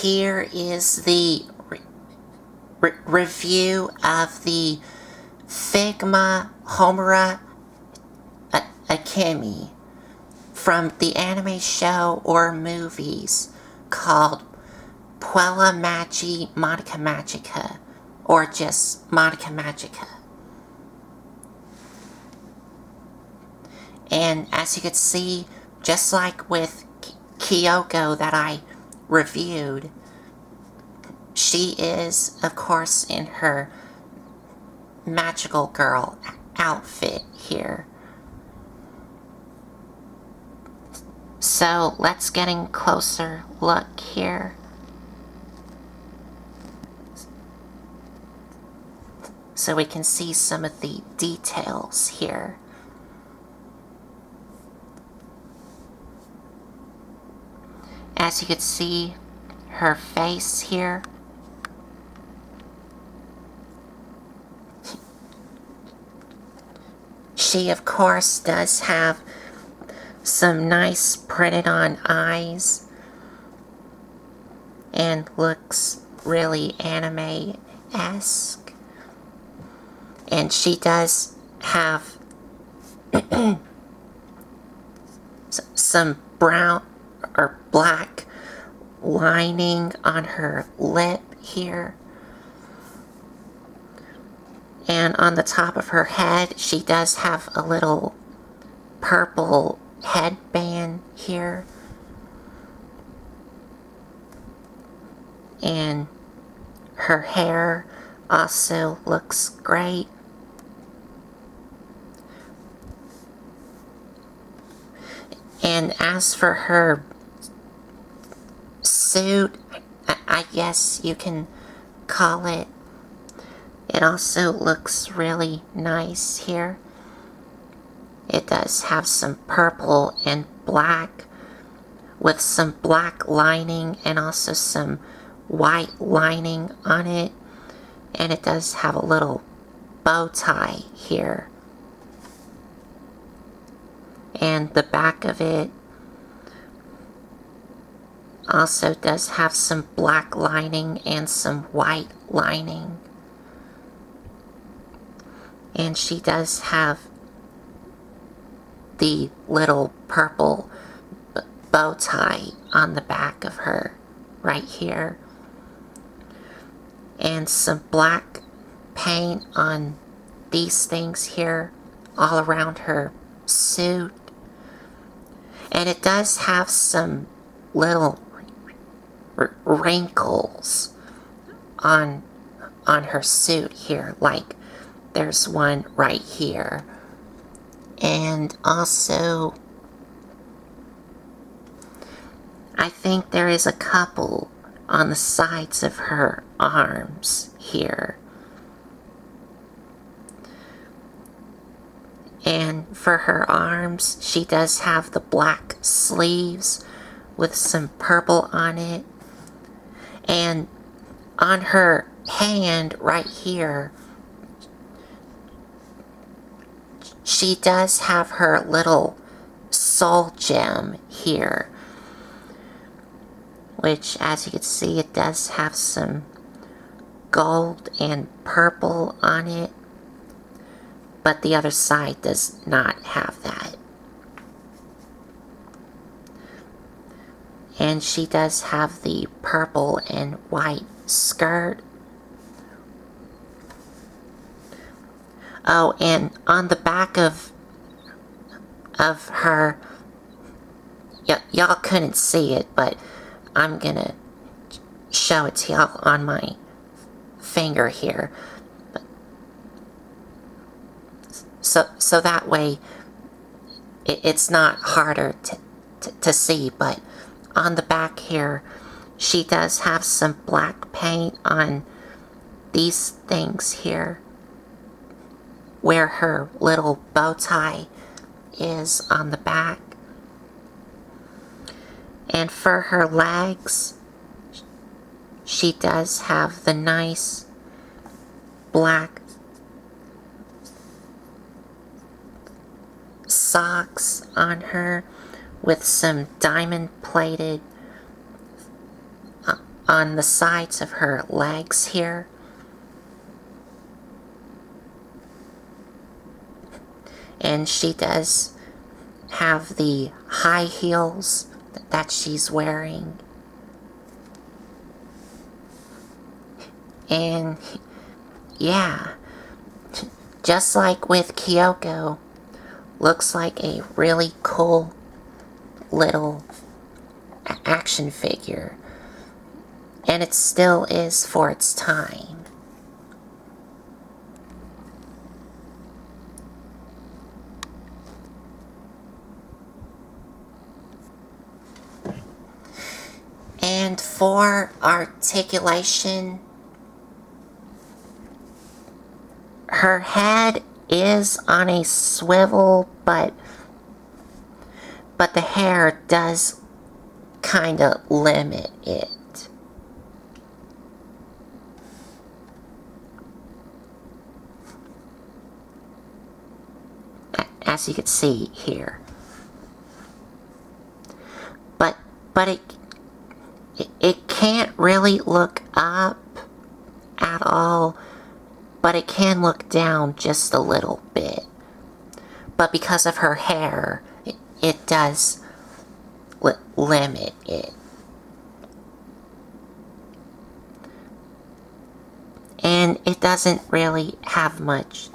here is the review of the Figma Homura Akemi from the anime show or movies called Puella Magi Madoka Magica, or just Madoka Magica. And as you can see, just like with Kyoko that I reviewed, she is, of course, in her magical girl outfit here. So let's get a closer look here. So we can see some of the details here. As you can see, her face here. She, of course, does have some nice printed on eyes and looks really anime-esque. And she does have some brown or black lining on her lip here. And on the top of her head, she does have a little purple headband here. And her hair also looks great. And as for her suit, I guess you can call it, it also looks really nice here. It does have some purple and black with some black lining and also some white lining on it. And it does have a little bow tie here. And the back of it also does have some black lining and some white lining. And she does have the little purple bow tie on the back of her right here. And some black paint on these things here all around her suit. And it does have some little wrinkles on her suit here, like there's one right here. And also, I think there is a couple on the sides of her arms here. And for her arms, she does have the black sleeves with some purple on it. And on her hand right here, she does have her little soul gem here, which, as you can see, it does have some gold and purple on it, but the other side does not have that. And she does have the purple and white skirt. Oh, and on the back of her, y'all couldn't see it, but I'm gonna show it to y'all on my finger here. So that way it's not harder to see, but on the back here, she does have some black paint on these things here, where her little bow tie is on the back. And for her legs, she does have the nice black socks on her with some diamond plated on the sides of her legs here. And she does have the high heels that she's wearing. And yeah, just like with Kyoko, looks like a really cool little action figure. And it still is for its time. And for articulation, her head is on a swivel, but the hair does kind of limit it. As you can see here. But it can't really look up at all, but it can look down just a little bit. But because of her hair, it does limit it. And it doesn't really have much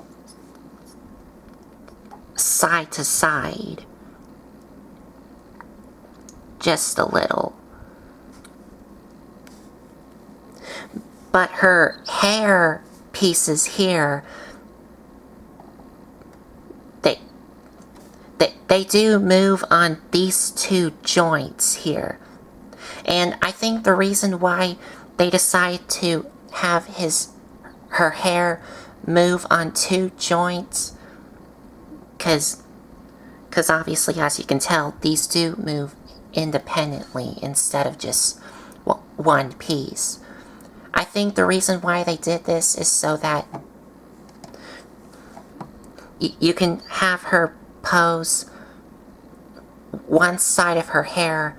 side to side. Just a little. But her hair pieces here, they do move on these two joints here. And I think the reason why they decide to have her hair move on two joints, because obviously, as you can tell, these do move independently instead of just one piece. I think the reason why they did this is so that you can have her pose one side of her hair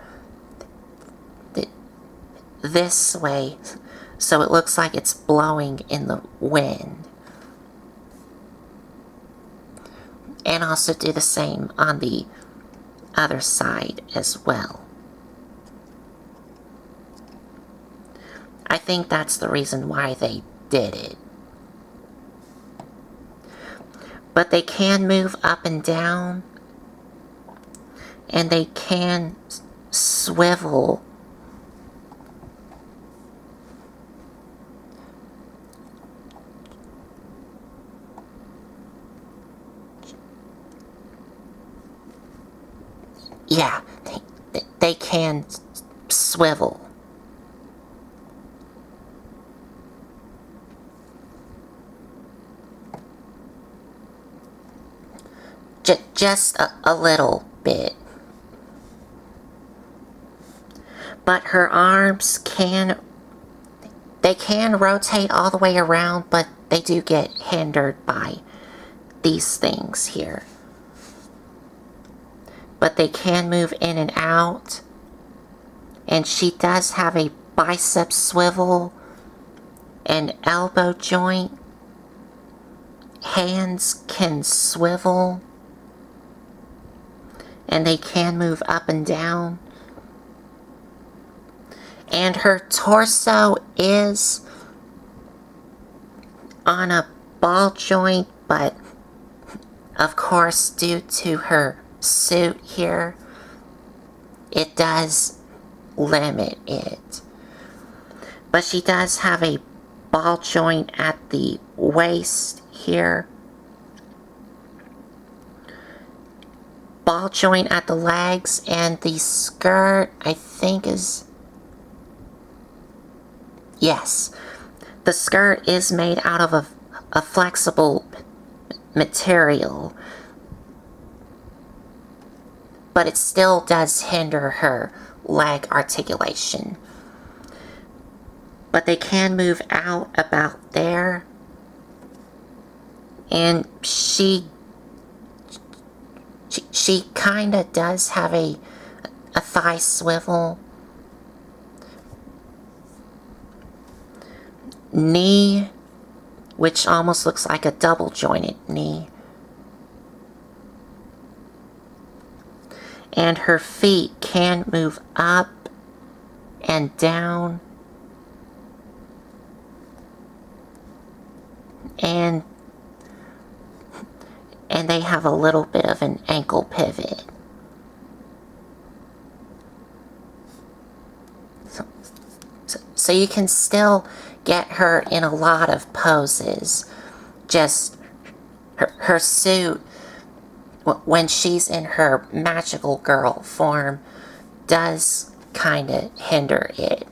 this way, so it looks like it's blowing in the wind. And also do the same on the other side as well. I think that's the reason why they did it. But they can move up and down, and they can swivel. Yeah, they can swivel. Just a little bit. But her arms can rotate all the way around, but they do get hindered by these things here. But they can move in and out. And she does have a bicep swivel, an elbow joint. Hands can swivel. And they can move up and down. And her torso is on a ball joint, but of course, due to her suit here, it does limit it. But she does have a ball joint at the waist here. Ball joint at the legs, and the skirt, I think, is... Yes, the skirt is made out of a flexible material, but it still does hinder her leg articulation. But they can move out about there, and she kind of does have a thigh swivel, knee, which almost looks like a double jointed knee. And her feet can move up and down. And they have a little bit of an ankle pivot. So you can still get her in a lot of poses. Just her suit, when she's in her magical girl form, does kind of hinder it.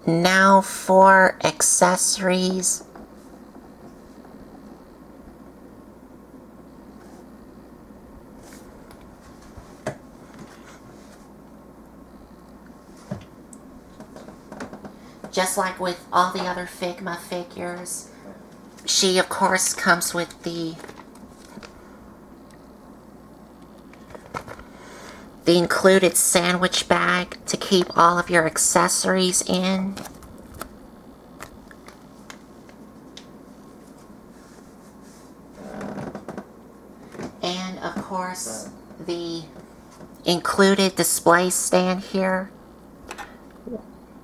Now for accessories. Just like with all the other Figma figures, she of course comes with the included sandwich bag to keep all of your accessories in. And of course, the included display stand here,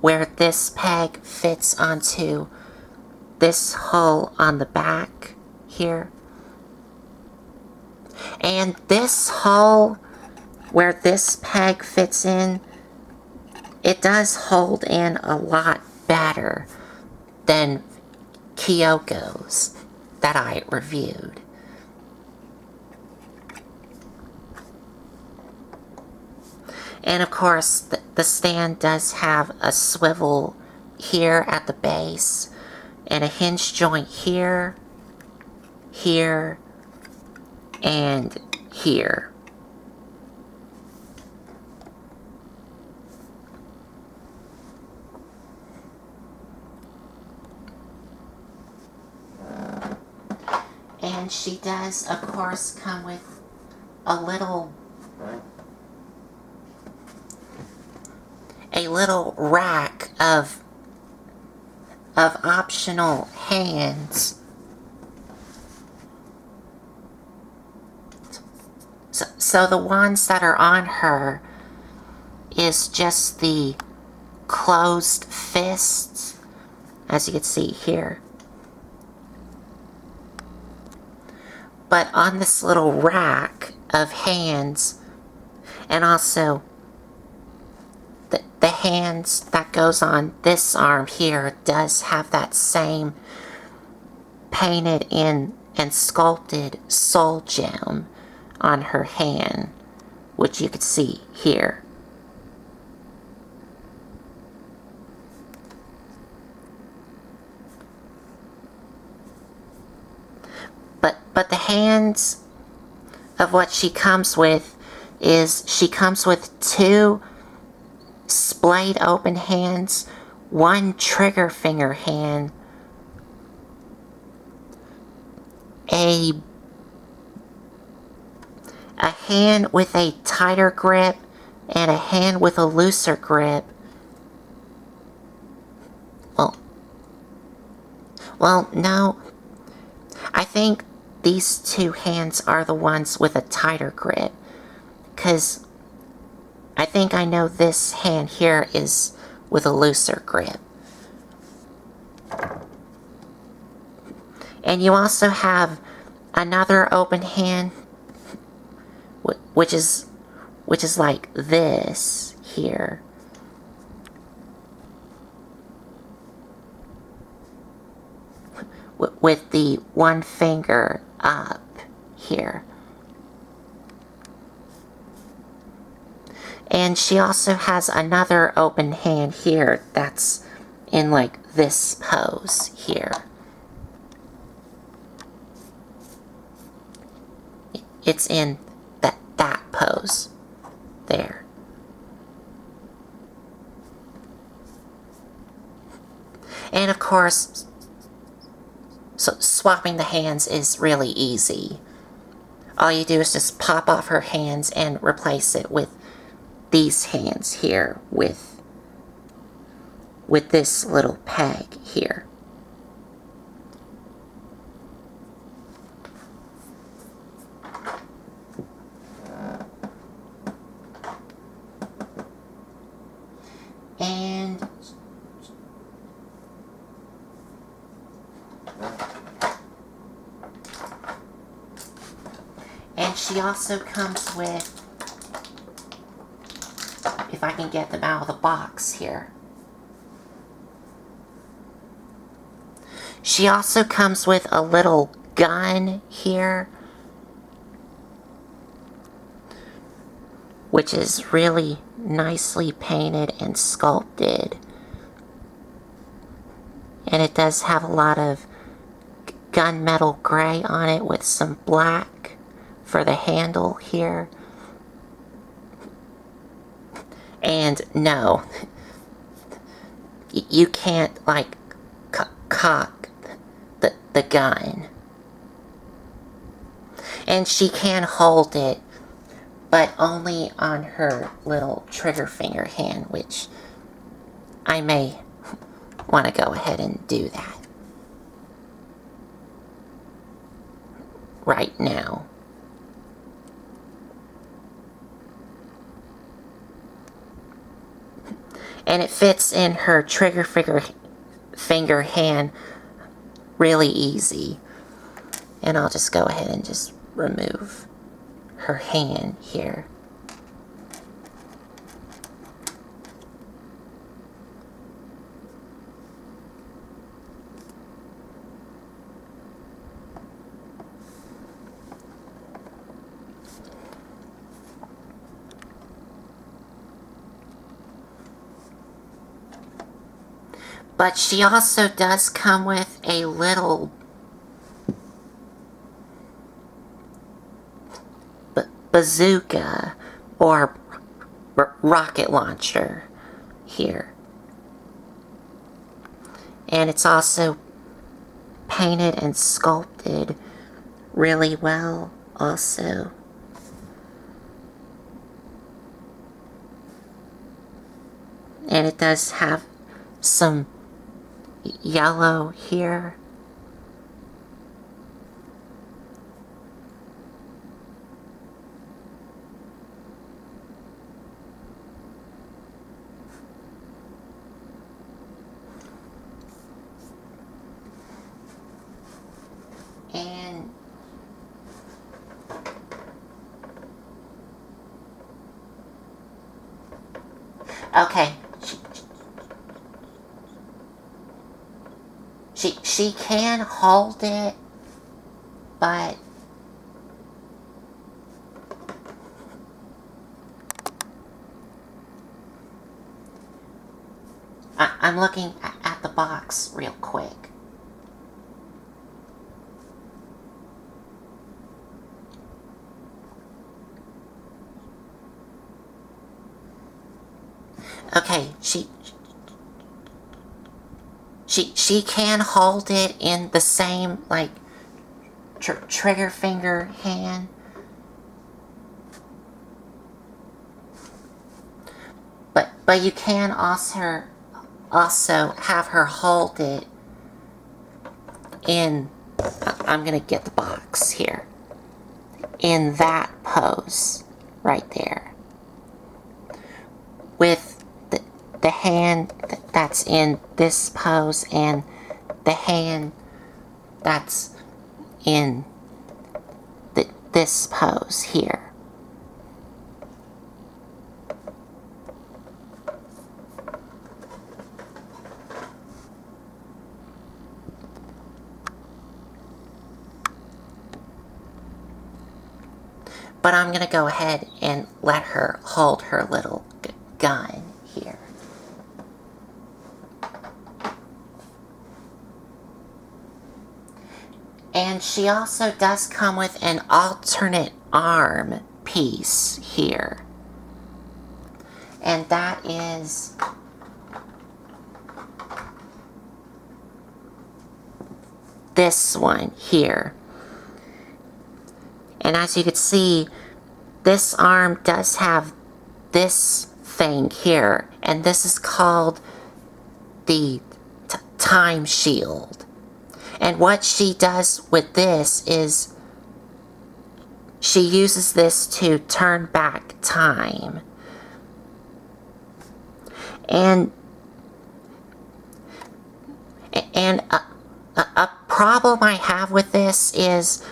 where this peg fits onto this hole on the back here. And this hole where this peg fits in, it does hold in a lot better than Kyoko's that I reviewed. And of course, the stand does have a swivel here at the base and a hinge joint here, here, and here. And she does, of course, come with a little rack of optional hands. So the ones that are on her is just the closed fists, as you can see here. But on this little rack of hands, and also the hands that goes on this arm here does have that same painted in and sculpted soul gem on her hand, which you can see here. But the hands of what she comes with is she comes with two splayed open hands, one trigger finger hand, a hand with a tighter grip, and a hand with a looser grip. Well, no. I think these two hands are the ones with a tighter grip, because I think I know this hand here is with a looser grip. And you also have another open hand, which is like this here. With the one finger up here. And she also has another open hand here that's in like this pose here. It's in that pose there. And of course, So swapping the hands is really easy. All you do is just pop off her hands and replace it with these hands here with this little peg here. And she also comes with, if I can get them out of the box here. She also comes with a little gun here, which is really nicely painted and sculpted. And it does have a lot of gunmetal gray on it with some black for the handle here. And no, you can't like cock the gun. And she can hold it, but only on her little trigger finger hand, which I may want to go ahead and do that right now. And it fits in her trigger finger hand really easy. And I'll just go ahead and just remove her hand here. But she also does come with a little bazooka or rocket launcher here. And it's also painted and sculpted really well also. And it does have some yellow here. And okay, she can hold it, but I'm looking at the box real quick. Okay, she can hold it in the same like trigger finger hand, but you can also have her hold it in, I'm gonna get the box here, in that pose right there with the hand that's in this pose and the hand that's in this pose here. But I'm going to go ahead and let her hold her little gun here. And she also does come with an alternate arm piece here. And that is this one here. And as you can see, this arm does have this thing here, and this is called the time shield. And what she does with this is she uses this to turn back time. And a problem I have with this is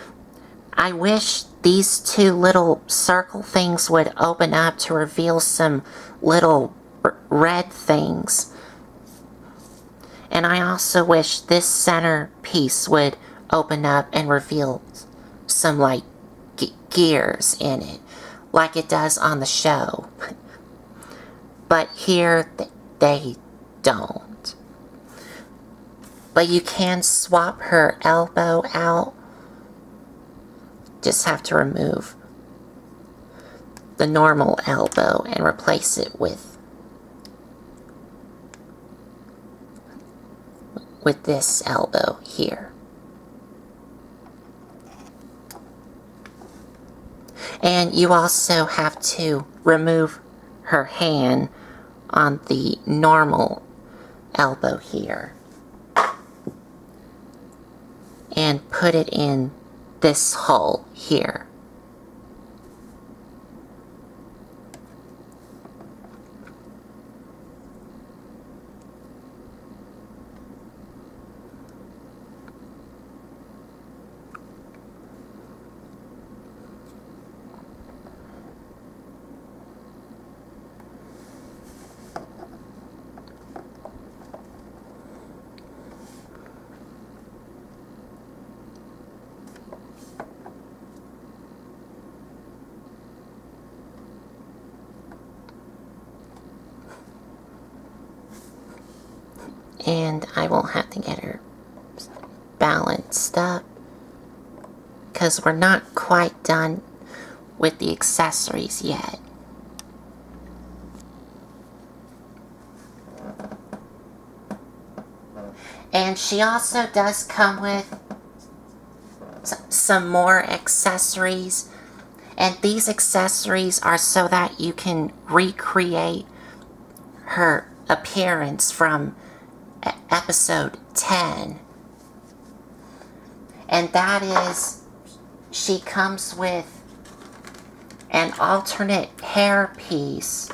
I wish these two little circle things would open up to reveal some little red things. And I also wish this center piece would open up and reveal some like gears in it, like it does on the show. But here they don't. But you can swap her elbow out. Just have to remove the normal elbow and replace it with this elbow here. And you also have to remove her hand on the normal elbow here and put it in this hole here. And I will have to get her balanced up because we're not quite done with the accessories yet. And she also does come with some more accessories. And these accessories are so that you can recreate her appearance from episode 10. And that is, she comes with an alternate hair piece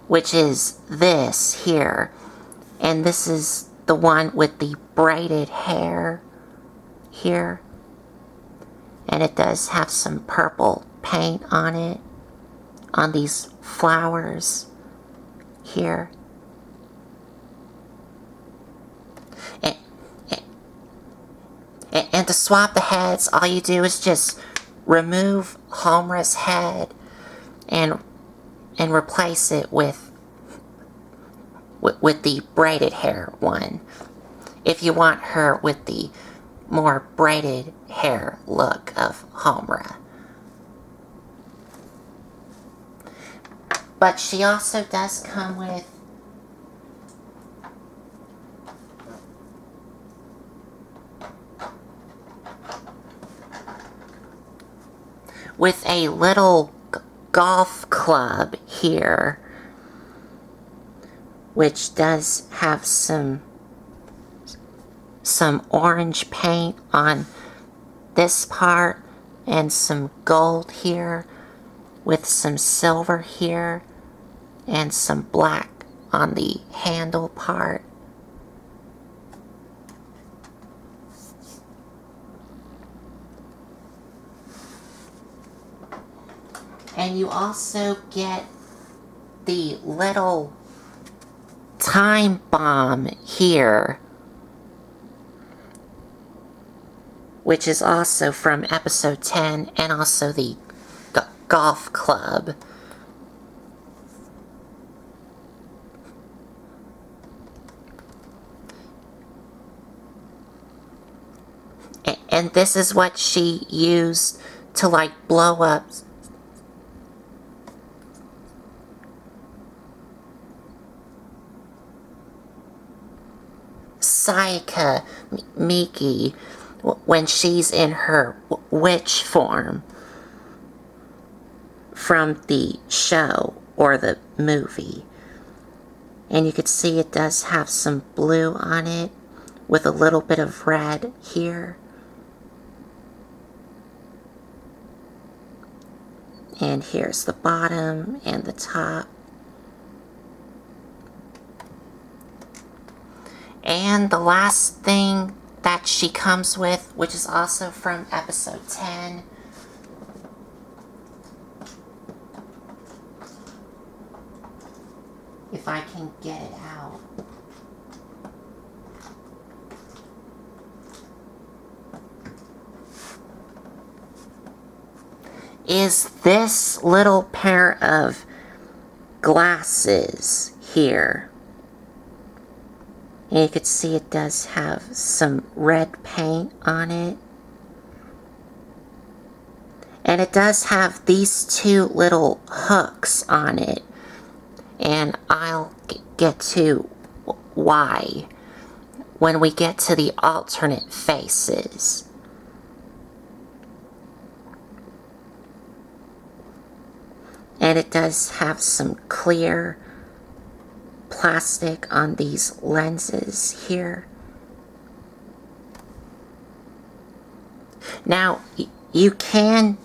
which is this here. And this is the one with the braided hair here. And it does have some purple paint on it, on these flowers here. And to swap the heads, all you do is just remove Homura's head and replace it with the braided hair one. If you want her with the more braided hair look of Homura. But she also does come with a little golf club here, which does have some orange paint on this part and some gold here with some silver here and some black on the handle part. And you also get the little time bomb here, which is also from episode 10, and also the golf club. And this is what she used to like blow up Sayaka Miki when she's in her witch form from the show or the movie. And you can see it does have some blue on it with a little bit of red here. And here's the bottom and the top. And the last thing that she comes with, which is also from episode 10, if I can get it out. Is this little pair of glasses here. And you can see it does have some red paint on it. And it does have these two little hooks on it. And I'll get to why when we get to the alternate faces. And it does have some clear plastic on these lenses here. Now, you can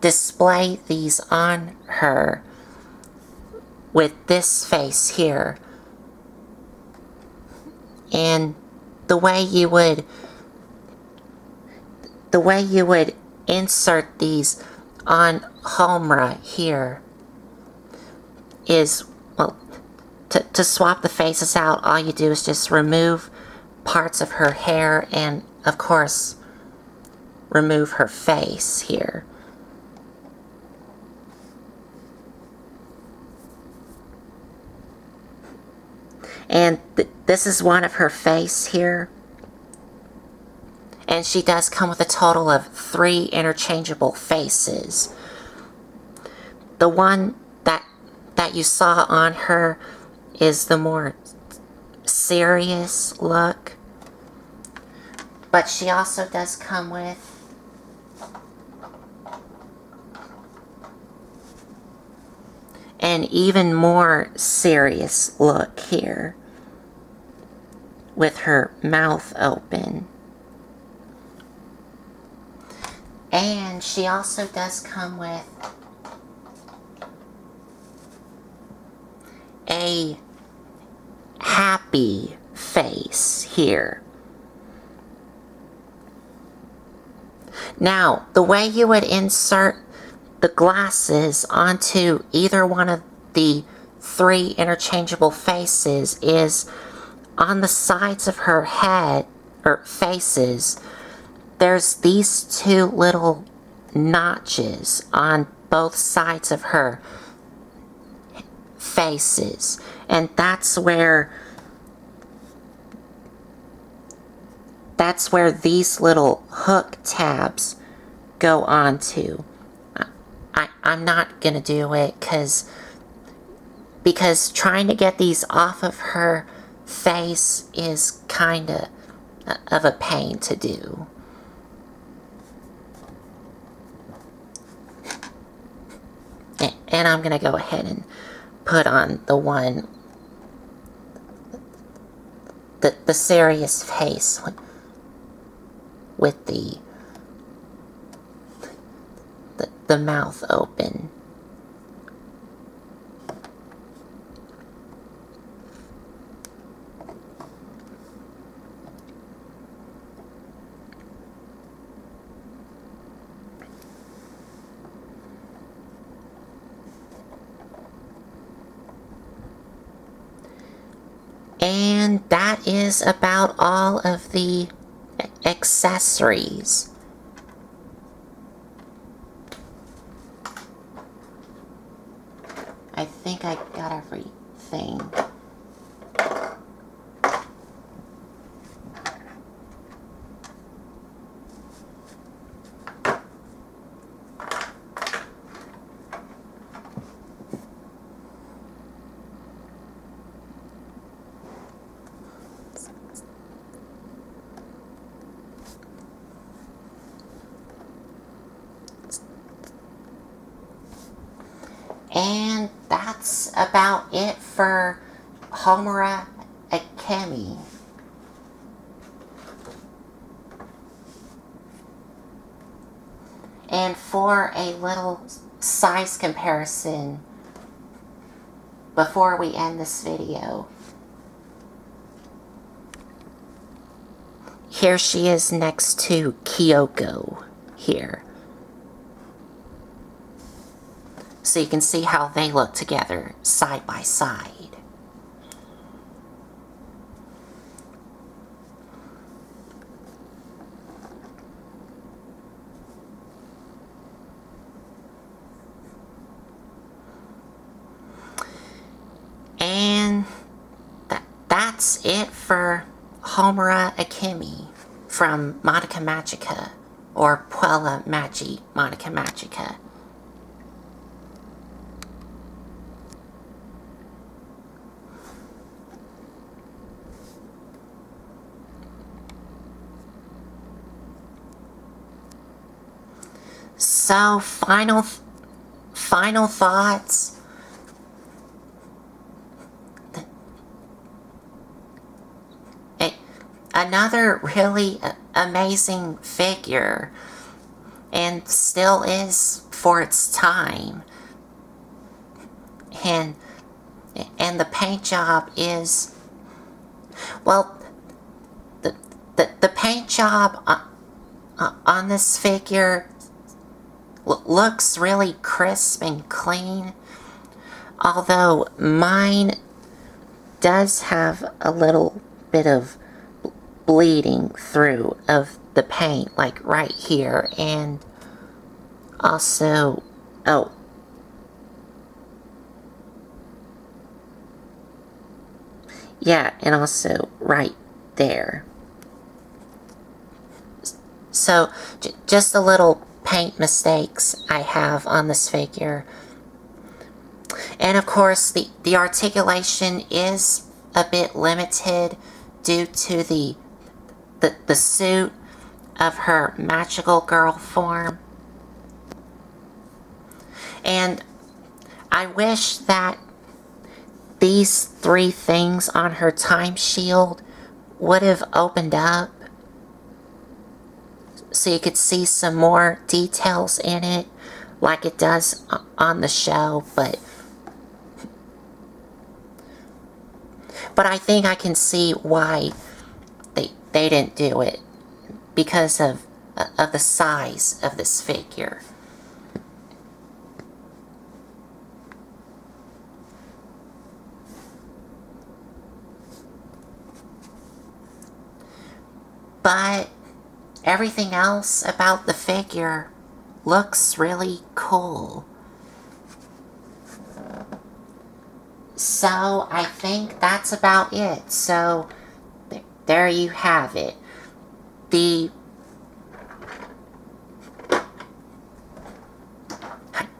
display these on her with this face here. And the way you would insert these on Homura here is, well, to swap the faces out, all you do is just remove parts of her hair and, of course, remove her face here. And this is one of her face here. And she does come with a total of 3 interchangeable faces. The one that you saw on her is the more serious look. But she also does come with an even more serious look here, with her mouth open. And she also does come with a happy face here. Now, the way you would insert the glasses onto either one of the 3 interchangeable faces is on the sides of her head, or faces, there's these 2 little notches on both sides of her faces. And that's where these little hook tabs go onto. I'm not gonna do it because trying to get these off of her face is kinda of a pain to do. And I'm gonna go ahead and put on the one, the serious face with the mouth open. And that is about all of the accessories. I think I got everything. about it for Homura Akemi. And for a little size comparison before we end this video, here she is next to Kyoko here. So you can see how they look together side by side. And that's it for Homura Akemi from Madoka Magica, or Puella Magi Madoka Magica. So, final thoughts. Another really amazing figure, and still is for its time. And the paint job is, well, the paint job on this figure looks really crisp and clean, although mine does have a little bit of bleeding through of the paint, like right here, and also, oh, yeah, and also right there. So, just a little paint mistakes I have on this figure. And of course, the articulation is a bit limited due to the suit of her magical girl form. And I wish that these 3 things on her time shield would have opened up so you could see some more details in it, like it does on the show, but I think I can see why they didn't do it, because of the size of this figure. But everything else about the figure looks really cool. So I think that's about it. So there you have it.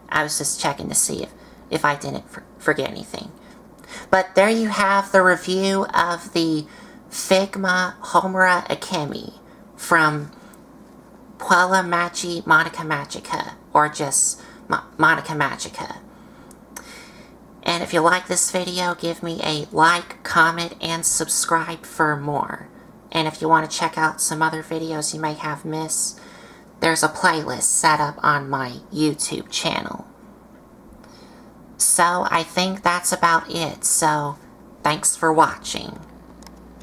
I was just checking to see if I didn't forget anything. But there you have the review of the Figma Homura Akemi from Puella Magi Madoka Magica, or just Madoka Magica. And if you like this video, give me a like, comment, and subscribe for more. And if you want to check out some other videos you may have missed, there's a playlist set up on my YouTube channel. So I think that's about it. So thanks for watching.